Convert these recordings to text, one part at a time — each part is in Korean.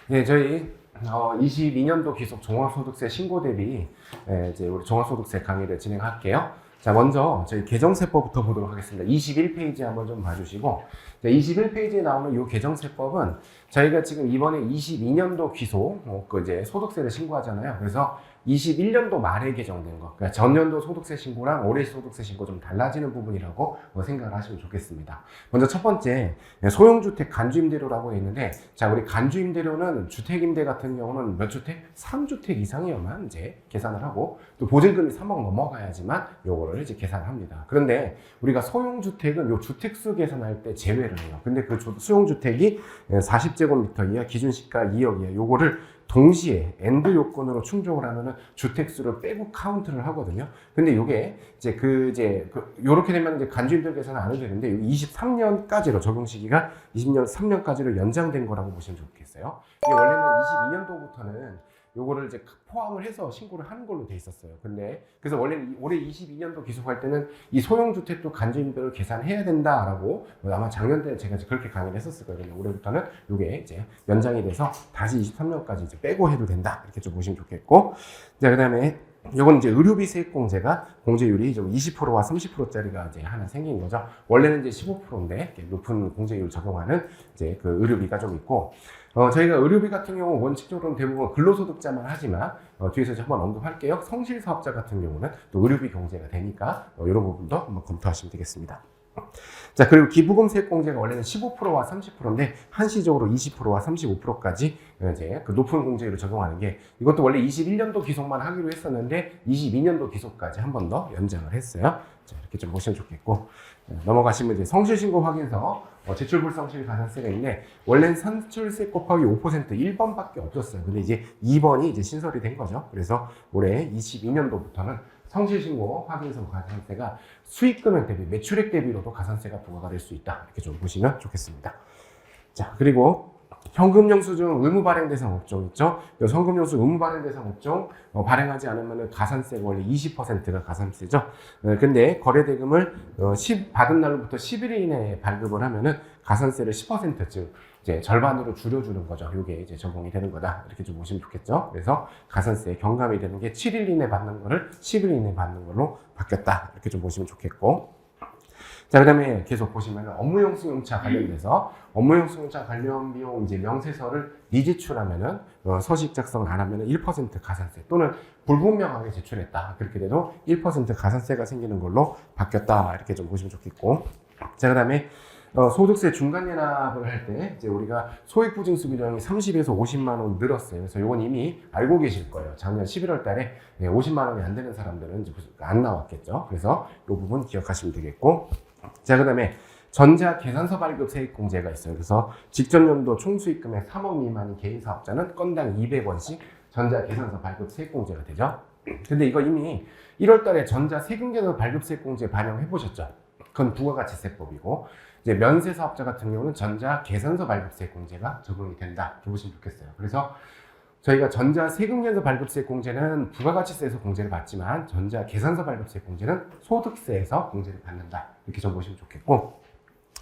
네, 저희 22년도 기속 종합소득세 신고 대비 이제 우리 종합소득세 강의를 진행할게요. 자, 먼저 저희 개정세법부터 보도록 하겠습니다. 21페이지 한번 좀 봐주시고, 21페이지에 나오는 이 개정세법은 저희가 지금 이번에 22년도 기속 이제 소득세를 신고하잖아요. 그래서 21년도 말에 개정된 거, 그러니까 전년도 소득세 신고랑 올해 소득세 신고 좀 달라지는 부분이라고 생각을 하시면 좋겠습니다. 먼저 첫 번째, 소형주택 간주임대료라고 있는데, 자, 우리 간주임대료는 주택임대 같은 경우는 몇 주택? 3주택 이상이어만 이제 계산을 하고, 또 보증금이 3억 넘어가야지만 요거를 이제 계산을 합니다. 그런데 우리가 소형주택은 요 주택수 계산할 때 제외를 해요. 근데 그 소형주택이 40제곱미터 이하, 기준시가 2억 이하, 요거를 동시에 엔드 요건으로 충족을 하면은 주택수를 빼고 카운트를 하거든요. 근데 요게 요렇게 되면 이제 간주임대료 계산은 안 해도 되는데 23년까지로 적용 시기가 23년까지로 연장된 거라고 보시면 좋겠어요. 이게 원래는 22년도부터는 요거를 이제 포함을 해서 신고를 하는 걸로 돼 있었어요. 근데 그래서 원래는 올해 22년도 기속할 때는 이 소형주택도 간주임대료를 계산해야 된다라고 아마 작년 때 제가 그렇게 강의를 했었을 거예요. 근데 올해부터는 요게 이제 연장이 돼서 다시 23년까지 이제 빼고 해도 된다 이렇게 좀 보시면 좋겠고, 자, 그다음에 요건 이제 의료비 세액공제가 공제율이 좀 20%와 30%짜리가 이제 하나 생긴 거죠. 원래는 이제 15%인데 높은 공제율 적용하는 이제 그 의료비가 좀 있고, 저희가 의료비 같은 경우 원칙적으로는 대부분 근로소득자만 하지만 뒤에서 한번 언급할게요. 성실사업자 같은 경우는 또 의료비 공제가 되니까 이런 부분도 한번 검토하시면 되겠습니다. 자, 그리고 기부금 세액공제가 원래는 15%와 30%인데 한시적으로 20%와 35%까지 이제 그 높은 공제율을 적용하는 게, 이것도 원래 21년도 기속만 하기로 했었는데 22년도 기속까지 한 번 더 연장을 했어요. 자, 이렇게 좀 보시면 좋겠고, 넘어가시면 이제 성실신고 확인서 제출불성실 가산세가 있는데, 원래는 산출세 곱하기 5% 1번밖에 없었어요. 근데 이제 2번이 이제 신설이 된 거죠. 그래서 올해 22년도부터는 성실신고 확인서 가산세가 수익금액 대비, 매출액 대비로도 가산세가 부과가 될 수 있다. 이렇게 좀 보시면 좋겠습니다. 자, 그리고 현금영수증 의무 발행 대상 업종 있죠? 현금영수 의무 발행 대상 업종 발행하지 않으면 가산세가 원래 20%가 가산세죠. 근데 거래대금을 받은 날로부터 10일 이내에 발급을 하면은 가산세를 10%, 즉 이제 절반으로 줄여주는 거죠. 이게 이제 적용이 되는 거다. 이렇게 좀 보시면 좋겠죠. 그래서 가산세에 경감이 되는 게 7일 이내 받는 거를 10일 이내 받는 걸로 바뀌었다. 이렇게 좀 보시면 좋겠고. 자, 그 다음에 계속 보시면 업무용 승용차 관련돼서 업무용 승용차 관련 비용 이제 명세서를 미제출하면은 서식 작성을 안 하면은 1% 가산세, 또는 불분명하게 제출했다. 그렇게 돼도 1% 가산세가 생기는 걸로 바뀌었다. 이렇게 좀 보시면 좋겠고. 자, 그 다음에 소득세 중간연합을 할 때 이제 우리가 소액부징수 규정이 30에서 50만 원 늘었어요. 그래서 이건 이미 알고 계실 거예요. 작년 11월 달에 50만 원이 안 되는 사람들은 이제 안 나왔겠죠. 그래서 이 부분 기억하시면 되겠고. 자, 그 다음에 전자 계산서 발급 세액 공제가 있어요. 그래서 직전 연도 총수익금액 3억 미만인 개인 사업자는 건당 200원씩 전자 계산서 발급 세액 공제가 되죠. 근데 이거 이미 1월 달에 전자 세금계산 발급 세액 공제 반영해 보셨죠? 그건 부가가치세법이고, 이제 면세 사업자 같은 경우는 전자 계산서 발급세 공제가 적용이 된다. 이렇게 보시면 좋겠어요. 그래서 저희가 전자 세금계산서 발급세 공제는 부가가치세에서 공제를 받지만 전자 계산서 발급세 공제는 소득세에서 공제를 받는다. 이렇게 좀 보시면 좋겠고,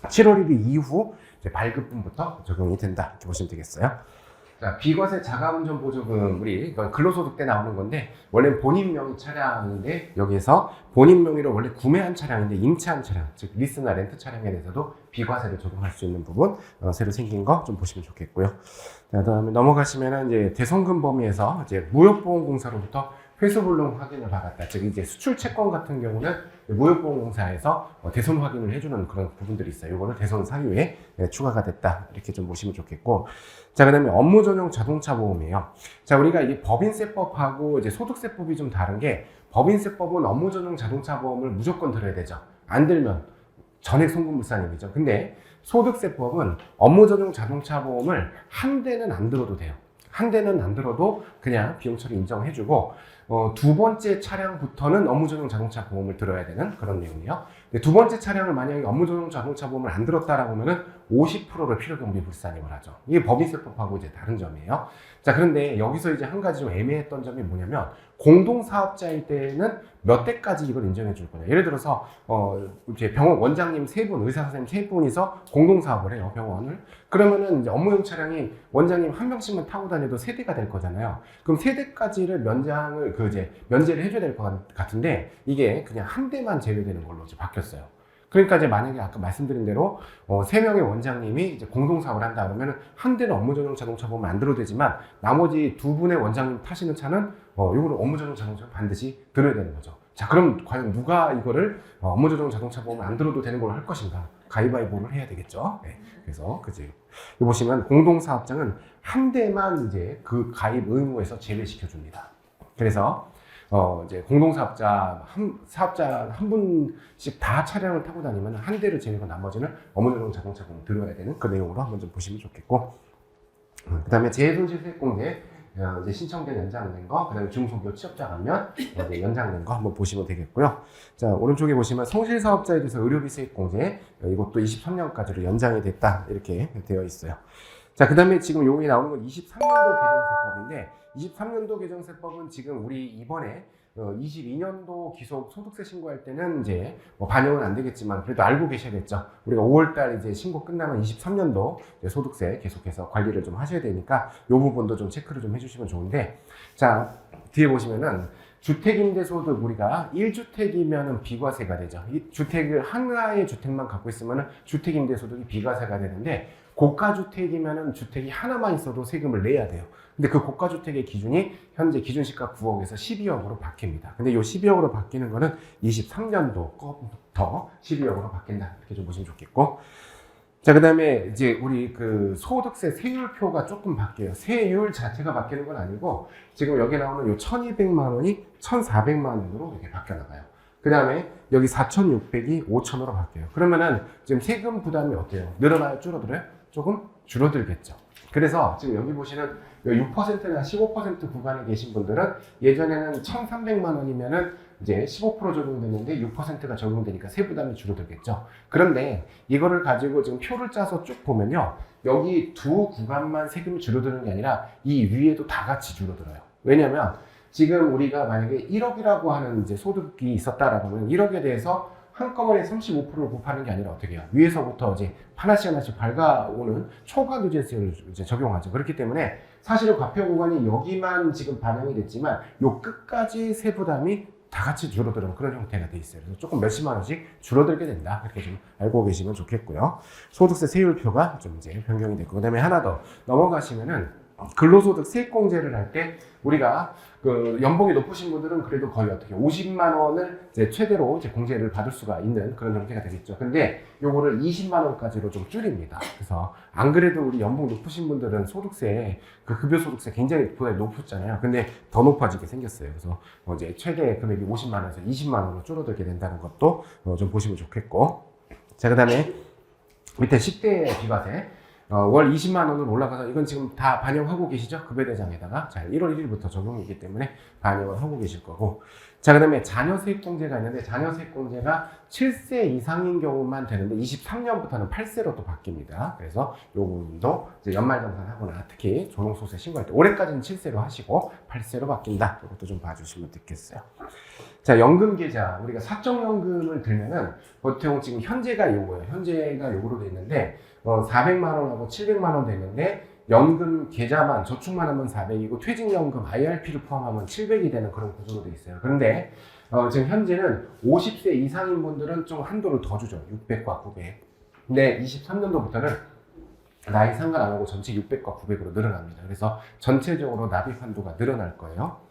7월 1일 이후 이제 발급분부터 적용이 된다. 이렇게 보시면 되겠어요. 자, 비과세 자가운전 보조금, 우리 이건 근로소득 때 나오는 건데, 원래 본인 명의 차량인데 여기에서 본인 명의로 원래 구매한 차량인데 임차한 차량, 즉 리스나 렌트 차량에 대해서도 비과세를 적용할 수 있는 부분 새로 생긴 거 좀 보시면 좋겠고요. 자, 그다음에 넘어가시면은 이제 대손금 범위에서 이제 무역보험공사로부터 회수불능 확인을 받았다. 즉 이제 수출 채권 같은 경우는 무역보험공사에서 대손 확인을 해주는 그런 부분들이 있어요. 이거는 대손 사유에 추가가 됐다. 이렇게 좀 보시면 좋겠고. 자, 그 다음에 업무 전용 자동차 보험이에요. 자, 우리가 이게 법인세법하고 이제 소득세법이 좀 다른 게, 법인세법은 업무 전용 자동차 보험을 무조건 들어야 되죠. 안 들면 전액 송금불상이죠. 근데 소득세법은 업무 전용 자동차 보험을 한 대는 안 들어도 돼요. 한 대는 안 들어도 그냥 비용 처리 인정해주고, 두 번째 차량부터는 업무전용 자동차 보험을 들어야 되는 그런 내용이에요. 근데 두 번째 차량을 만약에 업무전용 자동차 보험을 안 들었다라고 하면은 50%를 필요경비 불산임을 하죠. 이게 법인세법하고 이제 다른 점이에요. 자, 그런데 여기서 이제 한 가지 좀 애매했던 점이 뭐냐면 공동사업자일 때는 몇 대까지 이걸 인정해 줄 거냐. 예를 들어서 이제 병원 원장님 세 분, 의사 선생님 세 분이서 공동사업을 해요, 병원을. 그러면은 이제 업무용 차량이 원장님 한 명씩만 타고 다녀도 세 대가 될 거잖아요. 그럼 세 대까지를 면제를 해줘야 될 것 같은데 이게 그냥 한 대만 제외되는 걸로 이제 바뀌었어요. 그러니까 이제 만약에 아까 말씀드린 대로 세 명의 원장님이 이제 공동사업을 한다 그러면 한 대는 업무전용 자동차 보험 안 들어도 되지만 나머지 두 분의 원장님 타시는 차는 이거를 업무전용 자동차 반드시 들어야 되는 거죠. 자, 그럼 과연 누가 이거를 업무전용 자동차 보험을 안 들어도 되는 걸로 할 것인가? 가위바위보를 해야 되겠죠. 네. 그래서 그지. 여기 보시면 공동사업장은 한 대만 이제 그 가입 의무에서 제외시켜 줍니다. 그래서 이제 공동사업자 사업자 한 분씩 다 차량을 타고 다니면 한 대를 제외하고 나머지는 업무전용 자동차 보험 들어야 되는 그 내용으로 한번 좀 보시면 좋겠고, 그 다음에 재해손실세액공제 이제 신청된 연장된 거, 그 다음에 중소기업 취업자 가면 이제 연장된 거 한번 보시면 되겠고요. 자, 오른쪽에 보시면 성실사업자에 대해서 의료비 세액공제, 이것도 23년까지로 연장이 됐다 이렇게 되어 있어요. 자, 그 다음에 지금 여기 나오는 건 23년도 개정세법인데 23년도 개정세법은 지금 우리 이번에 22년도 기속 소득세 신고할 때는 이제 반영은 안 되겠지만 그래도 알고 계셔야겠죠. 우리가 5월달 이제 신고 끝나면 23년도 소득세 계속해서 관리를 좀 하셔야 되니까 이 부분도 좀 체크를 좀 해주시면 좋은데, 자, 뒤에 보시면은 주택임대소득 우리가 1주택이면은 비과세가 되죠. 이 주택을 하나의 주택만 갖고 있으면은 주택임대소득이 비과세가 되는데 고가주택이면은 주택이 하나만 있어도 세금을 내야 돼요. 근데 그 고가주택의 기준이 현재 기준시가 9억에서 12억으로 바뀝니다. 근데 이 12억으로 바뀌는 거는 23년도 거부터 12억으로 바뀐다. 이렇게 좀 보시면 좋겠고. 자, 그 다음에 이제 우리 그 소득세 세율표가 조금 바뀌어요. 세율 자체가 바뀌는 건 아니고 지금 여기 나오는 요 1200만 원이 1400만 원으로 이렇게 바뀌어 나가요. 그 다음에 여기 4600이 5000으로 바뀌어요. 그러면은 지금 세금 부담이 어때요? 늘어나요? 줄어들어요? 조금 줄어들겠죠. 그래서 지금 여기 보시는 6%나 15% 구간에 계신 분들은 예전에는 1,300만 원이면은 이제 15% 적용됐는데 6%가 적용되니까 세부담이 줄어들겠죠. 그런데 이거를 가지고 지금 표를 짜서 쭉 보면요. 여기 두 구간만 세금이 줄어드는 게 아니라 이 위에도 다 같이 줄어들어요. 왜냐면 지금 우리가 만약에 1억이라고 하는 이제 소득이 있었다라고 하면 1억에 대해서 한꺼번에 35%를 곱하는 게 아니라 어떻게 해요? 위에서부터 이제 하나씩 밝아오는 초과누진세율을 이제 적용하죠. 그렇기 때문에 사실은 과표 구간이 여기만 지금 반영이 됐지만 요 끝까지 세부담이 다 같이 줄어드는 그런 형태가 돼 있어요. 그래서 조금 몇십만 원씩 줄어들게 된다. 이렇게 좀 알고 계시면 좋겠고요. 소득세 세율표가 좀 이제 변경이 됐고, 그 다음에 하나 더 넘어가시면은 근로소득 세액공제를 할 때 우리가 그 연봉이 높으신 분들은 그래도 거의 어떻게 50만 원을 이제 최대로 이제 공제를 받을 수가 있는 그런 형태가 되겠죠. 근데 요거를 20만 원까지로 좀 줄입니다. 그래서 안 그래도 우리 연봉 높으신 분들은 소득세, 그 급여소득세 굉장히 부담이 높았잖아요. 근데 더 높아지게 생겼어요. 그래서 이제 최대 금액이 50만 원에서 20만 원으로 줄어들게 된다는 것도 좀 보시면 좋겠고. 자, 그 다음에 밑에 10대 비과세. 월 20만 원으로 올라가서 이건 지금 다 반영하고 계시죠? 급여대장에다가. 자, 1월 1일부터 적용이기 때문에 반영을 하고 계실 거고. 자, 그 다음에 자녀세액공제가 있는데 자녀세액공제가 7세 이상인 경우만 되는데 23년부터는 8세로 또 바뀝니다. 그래서 요 부분도 이제 연말정산하거나 특히 조롱소득세 신고할 때 올해까지는 7세로 하시고 8세로 바뀐다. 이것도 좀 봐주시면 좋겠어요. 자, 연금계좌. 우리가 사적연금을 들면은 보통 지금 현재가 요거예요. 현재가 요거로 돼 있는데 400만 원하고 700만 원 되는데 연금 계좌만 저축만 하면 400이고 퇴직연금 IRP를 포함하면 700이 되는 그런 구조로 돼 있어요. 그런데 지금 현재는 50세 이상인 분들은 좀 한도를 더 주죠. 600과 900. 근데 23년도부터는 나이 상관 안 하고 전체 600과 900으로 늘어납니다. 그래서 전체적으로 납입 한도가 늘어날 거예요.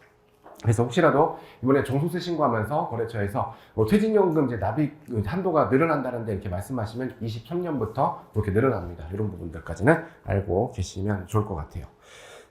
그래서 혹시라도 이번에 종소세 신고하면서 거래처에서 퇴직연금 이제 납입 한도가 늘어난다는데 이렇게 말씀하시면 23년부터 그렇게 늘어납니다. 이런 부분들까지는 알고 계시면 좋을 것 같아요.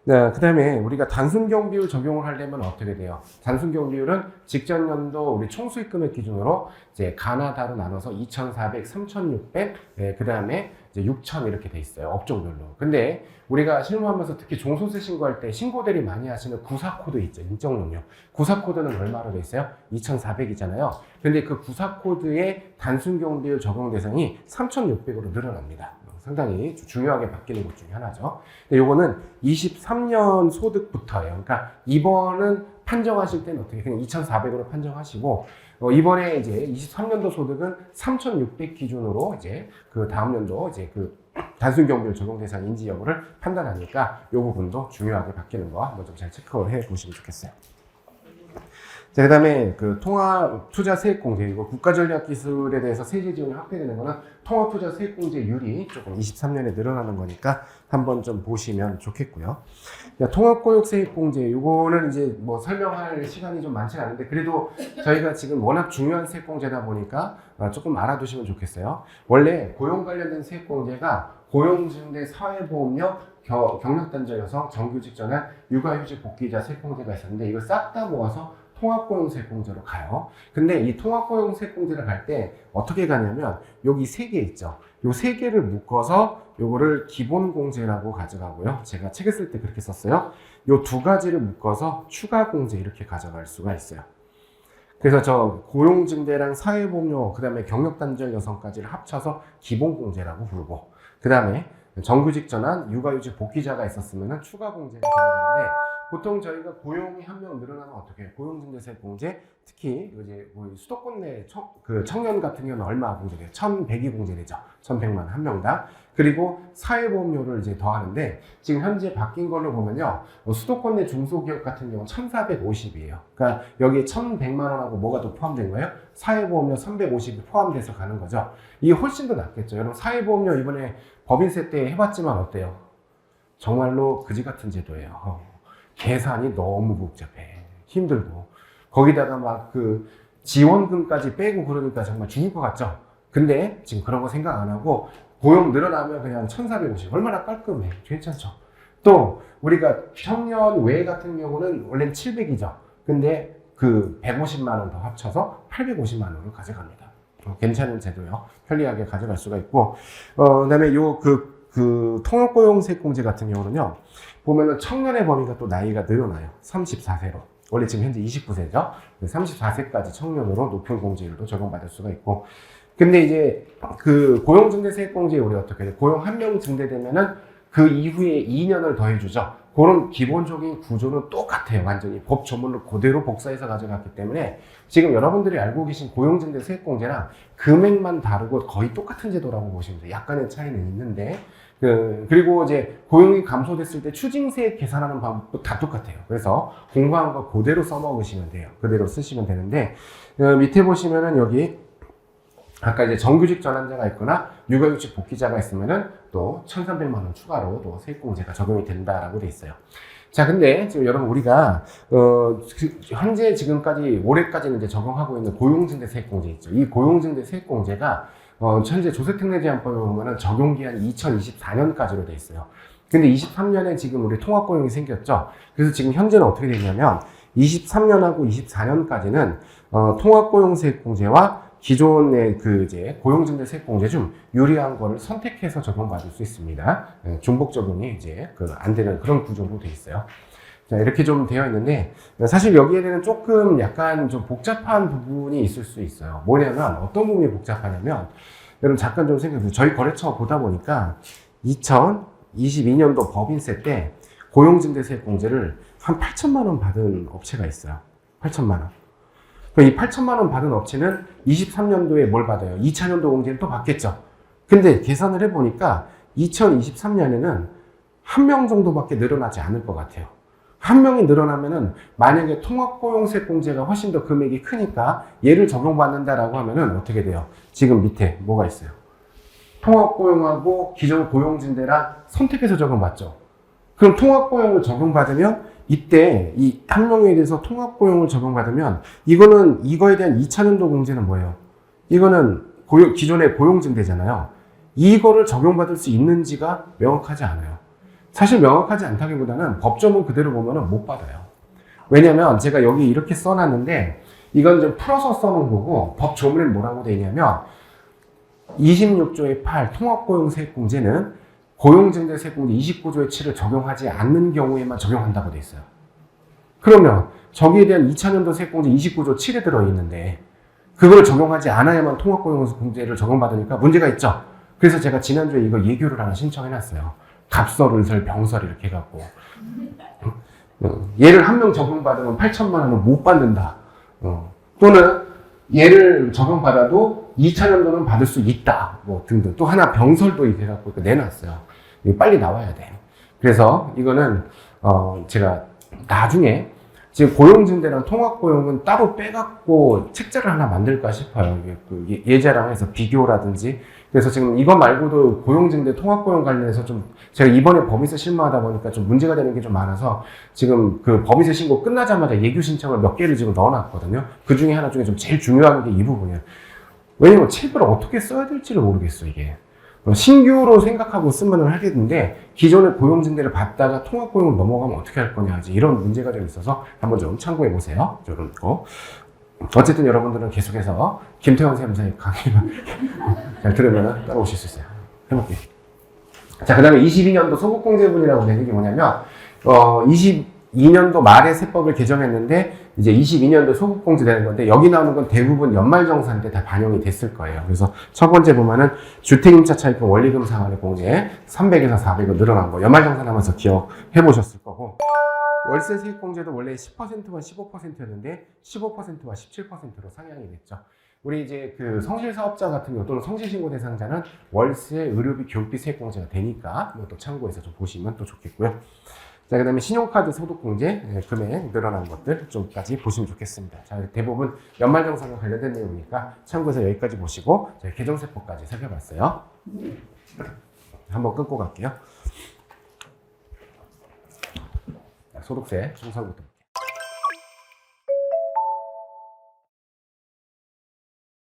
네, 그 다음에 우리가 단순경비율 적용을 하려면 어떻게 돼요? 단순경비율은 직전 연도 우리 총수익금액 기준으로 이제 가나다로 나눠서 2,400, 3,600, 그 다음에 이제 6,000 이렇게 돼 있어요. 업종별로. 근데 우리가 실무하면서 특히 종소세 신고할 때 신고들이 많이 하시는 구사 코드 있죠. 인적 용역. 구사 코드는 얼마로 돼 있어요? 2,400이잖아요. 근데 그 구사 코드의 단순 경비율 적용 대상이 3,600으로 늘어납니다. 상당히 중요하게 바뀌는 것 중에 하나죠. 근데 요거는 23년 소득부터예요. 그러니까 이번은 판정하실 때는 어떻게 그냥 2,400으로 판정하시고 이번에 이제 23년도 소득은 3,600 기준으로 이제 그 다음 연도 이제 그 단순 경비율 적용 대상인지 여부를 판단하니까 이 부분도 중요하게 바뀌는 거 한번 좀 잘 체크해 보시면 좋겠어요. 자, 그 다음에 그 통합투자세액공제, 이거 국가전략기술에 대해서 세제 지원이 확대되는 거는 통합투자세액공제율이 조금 23년에 늘어나는 거니까 한번 좀 보시면 좋겠고요. 통합고용세액공제, 이거는 이제 뭐 설명할 시간이 좀 많지 않은데 그래도 저희가 지금 워낙 중요한 세액공제다 보니까 조금 알아두시면 좋겠어요. 원래 고용 관련된 세액공제가 고용증대 사회보험료 경력단절 여성 정규직 전환 육아휴직 복귀자 세액공제가 있었는데 이걸 싹 다 모아서 통합고용세액공제로 가요. 근데 이 통합고용세액공제를 갈 때 어떻게 가냐면 여기 3개 있죠. 요 3개를 묶어서 요거를 기본공제라고 가져가고요. 제가 책을 쓸 때 그렇게 썼어요. 요 2가지를 묶어서 추가공제 이렇게 가져갈 수가 있어요. 그래서 저 고용증대랑 사회보험료 그 다음에 경력단절 여성까지를 합쳐서 기본공제라고 부르고 그 다음에 정규직 전환 육아휴직 복귀자가 있었으면 추가공제가 들어가는데 보통 저희가 고용이 한 명 늘어나면 어떻게 해요? 고용증대세액공제 특히 이제 수도권 내 청년 같은 경우는 얼마 공제돼요? 1,100이 공제되죠. 1,100만 원 한 명당. 그리고 사회보험료를 이제 더하는데 지금 현재 바뀐 걸로 보면요. 수도권 내 중소기업 같은 경우는 1,450이에요. 그러니까 여기에 1,100만 원하고 뭐가 더 포함된 거예요? 사회보험료 350이 포함돼서 가는 거죠. 이게 훨씬 더 낫겠죠. 여러분 사회보험료 이번에 법인세 때 해봤지만 어때요? 정말로 그지 같은 제도예요. 계산이 너무 복잡해. 힘들고. 거기다가 막 그 지원금까지 빼고 그러니까 정말 죽을 것 같죠? 근데 지금 그런 거 생각 안 하고 고용 늘어나면 그냥 1,450. 얼마나 깔끔해. 괜찮죠? 또 우리가 청년 외 같은 경우는 원래는 700이죠. 근데 그 150만 원 더 합쳐서 850만 원으로 가져갑니다. 괜찮은 제도요. 편리하게 가져갈 수가 있고, 그다음에 통합고용세액공제 같은 경우는요, 보면은 청년의 범위가 또 나이가 늘어나요. 34세로. 원래 지금 현재 29세죠. 34세까지 청년으로 높은 공제율도 적용받을 수가 있고, 근데 이제 그 고용증대세액공제에 우리 어떻게 돼요? 고용 한 명 증대되면은 그 이후에 2년을 더해주죠. 그런 기본적인 구조는 똑같아요. 완전히 법 조문을 그대로 복사해서 가져갔기 때문에 지금 여러분들이 알고 계신 고용증대세액공제랑 금액만 다르고 거의 똑같은 제도라고 보시면 돼요. 약간의 차이는 있는데 그리고 이제 고용이 감소됐을 때 추징세 계산하는 방법도 다 똑같아요. 그래서 공부한 거 그대로 써먹으시면 돼요. 그대로 쓰시면 되는데 밑에 보시면은 여기 아까 이제 정규직 전환자가 있거나 육아휴직 복귀자가 있으면은 또 1,300만 원 추가로 또 세액공제가 적용이 된다라고 돼 있어요. 자, 근데 지금 여러분 우리가 현재 지금까지 올해까지는 이제 적용하고 있는 고용증대세액공제 있죠. 이 고용증대세액공제가 현재 조세특례제한법에 보면은 적용기한이 2024년까지로 돼 있어요. 근데 23년에 지금 우리 통합고용이 생겼죠. 그래서 지금 현재는 어떻게 되냐면 23년하고 24년까지는 통합고용세액공제와 기존의 이제 고용증대세액공제 중 유리한 거를 선택해서 적용받을 수 있습니다. 중복 적용이 이제 안 되는 그런 구조로 돼 있어요. 자, 이렇게 좀 되어 있는데 사실 여기에 대해서는 조금 약간 좀 복잡한 부분이 있을 수 있어요. 뭐냐면 어떤 부분이 복잡하냐면 여러분 잠깐 좀 생각해보세요. 저희 거래처 보다 보니까 2022년도 법인세 때 고용증대세액공제를 한 8천만 원 받은 업체가 있어요. 8천만 원. 이 8천만 원 받은 업체는 23년도에 뭘 받아요? 2차년도 공제를 또 받겠죠. 근데 계산을 해보니까 2023년에는 한 명 정도밖에 늘어나지 않을 것 같아요. 한 명이 늘어나면은 만약에 통합고용세액공제가 훨씬 더 금액이 크니까 얘를 적용받는다라고 하면은 어떻게 돼요? 지금 밑에 뭐가 있어요? 통합고용하고 기존 고용증대랑 선택해서 적용받죠. 그럼 통합고용을 적용받으면 이때 이 한 명에 대해서 통합고용을 적용받으면 이거에 대한 2차년도 공제는 뭐예요? 이거는 기존의 고용증대잖아요. 이거를 적용받을 수 있는지가 명확하지 않아요. 사실 명확하지 않다기보다는 법조문 그대로 보면은 못 받아요. 왜냐면 제가 여기 이렇게 써놨는데 이건 좀 풀어서 써놓은 거고 법조문에 뭐라고 돼 있냐면 26조의 8 통합고용세액공제는 고용증대세액공제 29조의 7을 적용하지 않는 경우에만 적용한다고 돼 있어요. 그러면 저기에 대한 2000년도 세액공제 29조 7에 들어있는데 그걸 적용하지 않아야만 통합고용공제를 적용받으니까 문제가 있죠. 그래서 제가 지난주에 이거 예규를 하나 신청해놨어요. 갑설, 을설, 병설 이렇게 해갖고 얘를 한 명 적용받으면 8천만 원은 못 받는다. 또는 얘를 적용받아도 2,000년도는 받을 수 있다. 뭐 등등. 또 하나 병설도 이렇게 해갖고 내놨어요. 이거 빨리 나와야 돼. 그래서 이거는 제가 나중에 지금 고용증대랑 통합고용은 따로 빼갖고 책자를 하나 만들까 싶어요. 예제랑 해서 비교라든지. 그래서 지금 이거 말고도 고용증대 통합고용 관련해서 좀 제가 이번에 법인세 실무하다 보니까 좀 문제가 되는 게 좀 많아서 지금 그 법인세 신고 끝나자마자 예규 신청을 몇 개를 지금 넣어놨거든요. 그 중에 하나 중에 좀 제일 중요한 게 이 부분이에요. 왜냐면 책을 어떻게 써야 될지를 모르겠어, 이게. 신규로 생각하고 쓰면 하겠는데 기존의 고용증대를 받다가 통합고용으로 넘어가면 어떻게 할 거냐 이제 이런 문제가 좀 있어서 한번 좀 참고해 보세요. 이런 거. 어쨌든 여러분들은 계속해서 김태형 쌤의 강의만 잘 들으면 따라오실 수 있어요. 해볼게요. 자, 그 다음에 22년도 소득공제분이라고 되는 게 뭐냐면 22년도 말에 세법을 개정했는데 이제 22년도 소득공제 되는 건데 여기 나오는 건 대부분 연말정산 때 다 반영이 됐을 거예요. 그래서 첫 번째 보면은 주택임차 차입금 원리금 상환의 공제 300에서 400은 늘어난 거 연말정산 하면서 기억해 보셨을 거고 월세 세액공제도 원래 10%와 15%였는데 15%와 17%로 상향이 됐죠. 우리 이제 그 성실사업자 같은 경우 또는 성실신고 대상자는 월세, 의료비, 교육비 세액공제가 되니까 또 참고해서 좀 보시면 또 좋겠고요. 자, 그 다음에 신용카드 소득공제 금액 늘어난 것들 좀까지 보시면 좋겠습니다. 자, 대부분 연말정산과 관련된 내용이니까 참고해서 여기까지 보시고 저희 개정세법까지 살펴봤어요. 한번 끊고 갈게요. 소득세 총선부터